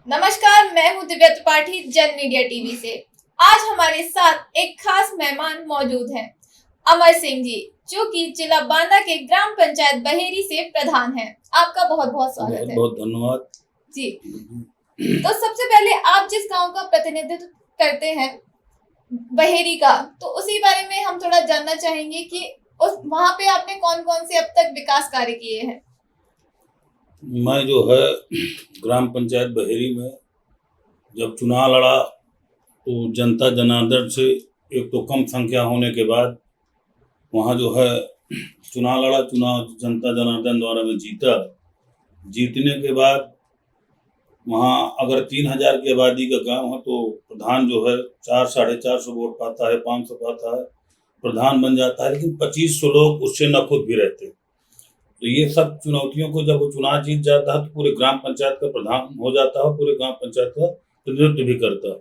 नमस्कार, मैं हूं दिव्या त्रिपाठी जन मीडिया टीवी से। आज हमारे साथ एक खास मेहमान मौजूद हैं, अमर सिंह जी, जो कि जिला बांदा के ग्राम पंचायत बहेरी से प्रधान हैं। आपका बहुत बहुत स्वागत है। बहुत धन्यवाद जी। तो सबसे पहले आप जिस गांव का प्रतिनिधित्व करते हैं बहेरी का, तो उसी बारे में हम थोड़ा जानना चाहेंगे कि उस वहां पे आपने कौन कौन से अब तक विकास कार्य किए हैं। मैं जो है ग्राम पंचायत बहेरी में जब चुनाव लड़ा तो जनता जनार्दन से एक तो कम संख्या होने के बाद वहाँ जो है चुनाव जनता जनार्दन द्वारा मैं जीता। जीतने के बाद वहाँ अगर 3000 की आबादी का गांव है तो प्रधान जो है 400-450 वोट पाता है, 500 पाता है, प्रधान बन जाता है। लेकिन 2500 लोग उससे नखुश भी रहते हैं। तो ये सब चुनौतियों को जब वो चुनाव जीत जाता है तो पूरे ग्राम पंचायत का प्रधान हो जाता है, पूरे ग्राम पंचायत का प्रतिनिधित्व भी करता है।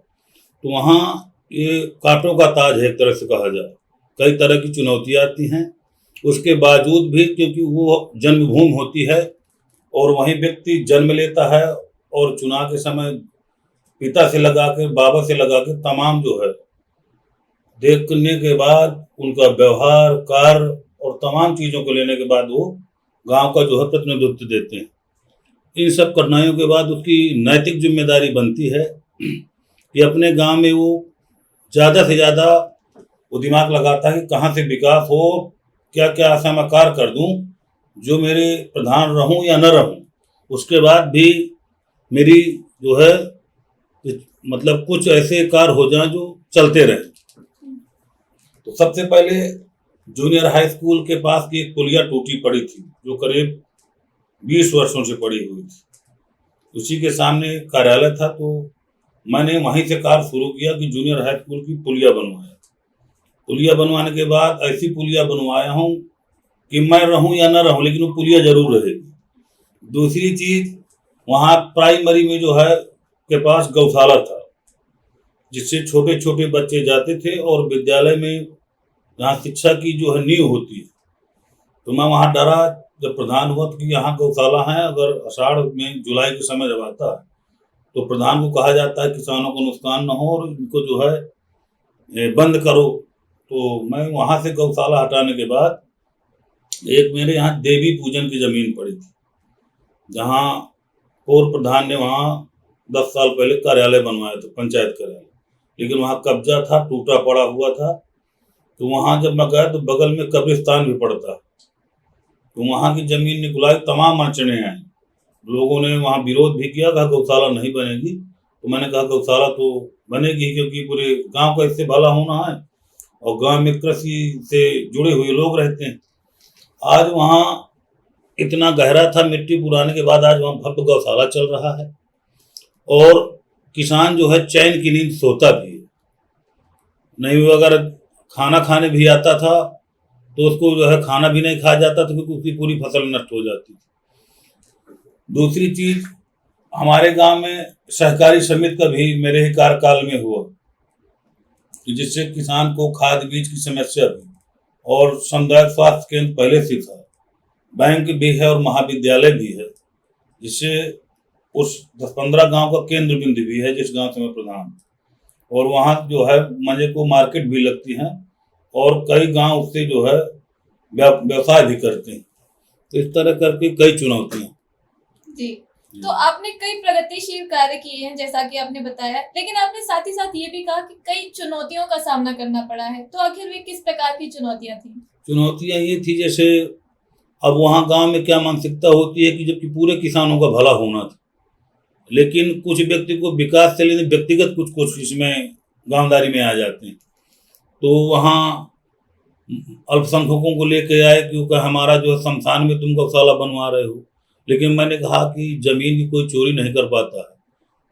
तो वहाँ ये कांटों का ताज है एक तरह से कहा जाए। कई तरह की चुनौतियाँ आती हैं, उसके बावजूद भी क्योंकि वो जन्मभूमि होती है और वहीं व्यक्ति जन्म लेता है और चुनाव के समय पिता से लगा के बाबा से लगा के तमाम जो है देखने के बाद उनका व्यवहार कार्य और तमाम चीज़ों को लेने के बाद वो गांव का जो है प्रतिनिधित्व देते हैं। इन सब कठिनाइयों के बाद उसकी नैतिक जिम्मेदारी बनती है कि अपने गांव में वो ज़्यादा से ज़्यादा वो दिमाग लगाता है कि कहाँ से विकास हो, क्या क्या ऐसा मैं कार्य कर दूं जो मेरे प्रधान रहूं या न रहूं, उसके बाद भी मेरी जो है मतलब कुछ ऐसे कार्य हो जाएं जो चलते रहें। तो सबसे पहले जूनियर हाई स्कूल के पास की एक पुलिया टूटी पड़ी थी जो करीब 20 वर्षों से पड़ी हुई थी। उसी के सामने कार्यालय था, तो मैंने वहीं से कार्य शुरू किया कि जूनियर हाई स्कूल की पुलिया बनवाया। पुलिया बनवाने के बाद ऐसी पुलिया बनवाया हूँ कि मैं रहूँ या न रहूँ लेकिन वो पुलिया जरूर रहेगी। दूसरी चीज, वहाँ प्राइमरी में जो है के पास गौशाला था जिससे छोटे छोटे बच्चे जाते थे और विद्यालय में जहाँ शिक्षा की जो है नींव होती है। तो मैं वहाँ डरा जब प्रधान हुआ कि यहाँ गौशाला है, अगर आषाढ़ में जुलाई के समय जब आता है तो प्रधान को कहा जाता है किसानों को नुकसान न हो और इनको जो है बंद करो। तो मैं वहाँ से गौशाला हटाने के बाद एक मेरे यहाँ देवी पूजन की जमीन पड़ी थी जहाँ पूर्व प्रधान ने वहाँ 10 साल पहले कार्यालय बनवाया था, पंचायत कार्यालय, लेकिन वहाँ कब्जा था, टूटा पड़ा हुआ था। तो वहाँ जब मैं गया तो बगल में कब्रिस्तान भी पड़ता, तो वहाँ की जमीन निकलाई, तमाम अड़चने हैं। लोगों ने वहाँ विरोध भी किया, कहा गौशाला नहीं बनेगी। तो मैंने कहा गौशाला तो बनेगी क्योंकि पूरे गांव का इससे भला होना है और गांव में कृषि से जुड़े हुए लोग रहते हैं। आज वहाँ इतना गहरा था, मिट्टी पुराने के बाद आज वहाँ भव्य गौशाला चल रहा है और किसान जो है चैन की नींद सोता भी है। नहीं वो अगर खाना खाने भी आता था तो उसको जो है खाना भी नहीं खाया जाता था क्योंकि उसकी पूरी फसल नष्ट हो जाती थी। दूसरी चीज, हमारे गांव में सहकारी समिति का भी मेरे ही कार्यकाल में हुआ जिससे किसान को खाद बीज की समस्या भी और सामुदायिक स्वास्थ्य केंद्र पहले से था, बैंक भी है और महाविद्यालय भी है, जिससे उस 10-15 गांव का केंद्र बिंदु भी है जिस गांव से मैं प्रधान। और वहाँ जो है मजे को मार्केट भी लगती हैं और कई गांव उससे जो है व्यवसाय भी करते हैं। तो इस तरह करके कई चुनौतियाँ। जी, तो आपने कई प्रगतिशील कार्य किए हैं जैसा कि आपने बताया, लेकिन आपने साथ ही साथ ये भी कहा कि कई चुनौतियों का सामना करना पड़ा है। तो आखिर वे किस प्रकार की चुनौतियां थी? चुनौतियाँ ये थी, जैसे अब वहाँ गांव में क्या मानसिकता होती है कि जबकि पूरे किसानों का भला होना था, लेकिन कुछ व्यक्ति को विकास से लेने व्यक्तिगत कुछ इसमें गांवदारी में आ जाते हैं। तो वहाँ अल्पसंख्यकों को लेके आए क्योंकि हमारा जो है शमशान में तुम गौशाला बनवा रहे हो। लेकिन मैंने कहा कि जमीन की कोई चोरी नहीं कर पाता है।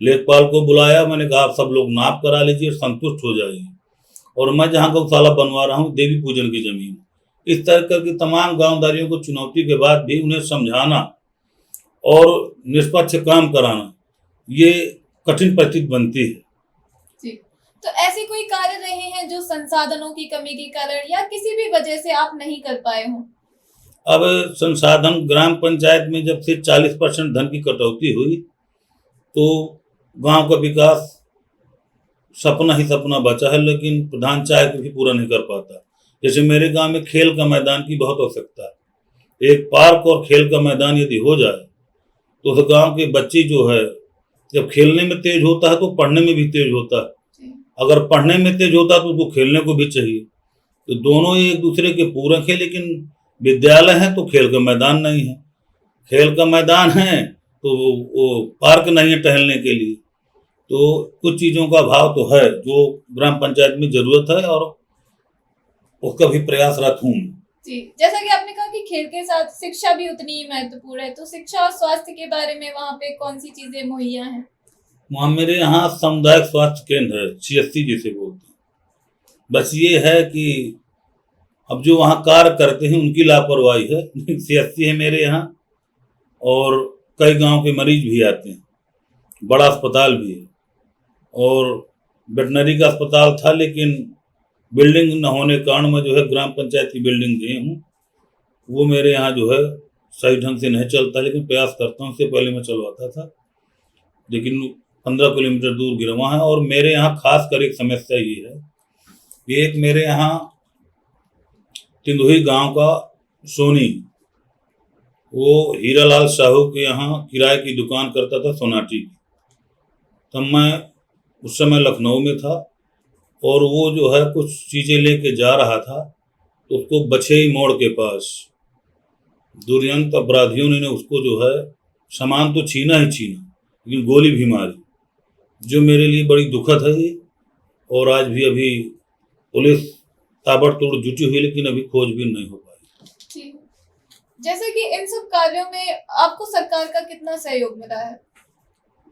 लेखपाल को बुलाया, मैंने कहा आप सब लोग नाप करा लीजिए, संतुष्ट हो जाइए, और मैं जहाँ गौशाला बनवा रहा हूँ देवी पूजन की जमीन। इस तरह की तमाम गांवदारियों को चुनौती के बाद भी उन्हें समझाना और निष्पक्ष काम कराना ये कठिन परिस्थिति बनती है। जी, तो ऐसे कोई कार्य रहे हैं जो संसाधनों की कमी के कारण या किसी भी वजह से आप नहीं कर पाए हों? अब संसाधन ग्राम पंचायत में जब से 40% धन की कटौती हुई तो गांव का विकास सपना ही सपना बचा है, लेकिन प्रधान चाहे के भी पूरा नहीं कर पाता। जैसे मेरे गांव में खेल का मैदान की बहुत आवश्यकता है। एक पार्क और खेल का मैदान यदि हो जाए तो उस गांव के बच्चे जो है, जब खेलने में तेज होता है तो पढ़ने में भी तेज होता है। अगर पढ़ने में तेज होता है तो उसको खेलने को भी चाहिए। तो दोनों ही एक दूसरे के पूरक है, लेकिन विद्यालय है तो खेल का मैदान नहीं है, खेल का मैदान है तो वो पार्क नहीं है टहलने के लिए। तो कुछ चीज़ों का अभाव तो है जो ग्राम पंचायत में जरूरत है, और उसका भी प्रयासरत हूँ। जी, जैसा कि आपने कहा कि खेल के साथ शिक्षा भी उतनी ही महत्वपूर्ण है, तो शिक्षा और स्वास्थ्य के बारे में वहाँ पे कौन सी चीजें मुहैया हैं? वहाँ मेरे यहाँ सामुदायिक स्वास्थ्य केंद्र है, CSC जिसे बोलते हैं। बस ये है कि अब जो वहाँ कार्य करते हैं उनकी लापरवाही है। CSC है मेरे यहाँ, और कई गांव के मरीज भी आते हैं, बड़ा अस्पताल भी है, और वेटनरी का अस्पताल था, लेकिन बिल्डिंग न होने के कारण मैं जो है ग्राम पंचायत की बिल्डिंग दिए हूँ, वो मेरे यहाँ जो है सही ढंग से नहीं चलता, लेकिन प्रयास करता हूँ। इससे पहले मैं चलवाता था, लेकिन 15 किलोमीटर दूर गिरवा है। और मेरे यहाँ खास कर एक समस्या ये है कि एक मेरे यहाँ तिंदुही गांव का सोनी, वो हीरालाल साहू के यहाँ किराए की दुकान करता था सोनाटी की। तब मैं उस समय लखनऊ में था, और वो जो है कुछ चीज़ें लेके जा रहा था, तो उसको बछेई मोड़ के पास दुर्यंत अपराधियों ने उसको जो है सामान तो छीना ही छीना, लेकिन गोली भी मारी, जो मेरे लिए बड़ी दुखद है ये। और आज भी अभी पुलिस ताबड़तोड़ जुटी हुई, लेकिन अभी खोजबीन नहीं हो पाई। जी, जैसे कि इन सब कार्यों में आपको सरकार का कितना सहयोग मिला है?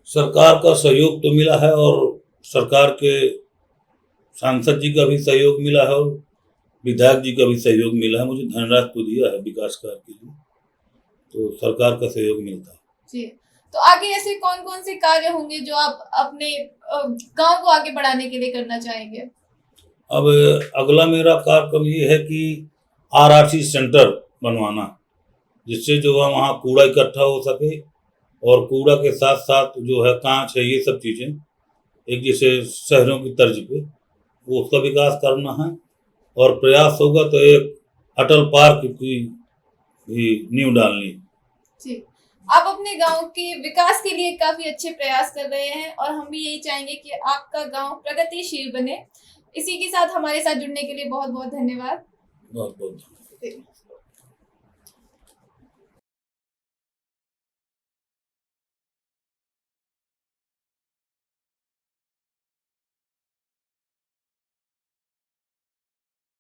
सरकार का सहयोग तो मिला है, और सरकार के सांसद जी का भी सहयोग मिला है, और विधायक जी का भी सहयोग मिला है। मुझे धनराशि तो दिया है विकास कार्य के लिए, तो सरकार का सहयोग मिलता है। जी, तो आगे ऐसे कौन कौन से कार्य होंगे जो आप अपने गांव को आगे बढ़ाने के लिए करना चाहेंगे? अब अगला मेरा कार्यक्रम ये है कि RRC सेंटर बनवाना, जिससे जो है वहाँ कूड़ा इकट्ठा हो सके, और कूड़ा के साथ साथ जो है कांच है, ये सब चीज़ें एक जैसे शहरों की तर्ज पे वो उसका विकास करना है। और प्रयास होगा तो एक अटल पार्क की भी नींव डालनी। जी, आप अपने गांव के विकास के लिए काफी अच्छे प्रयास कर रहे हैं, और हम भी यही चाहेंगे कि आपका गांव प्रगतिशील बने। इसी के साथ हमारे साथ जुड़ने के लिए बहुत बहुत धन्यवाद। बहुत बहुत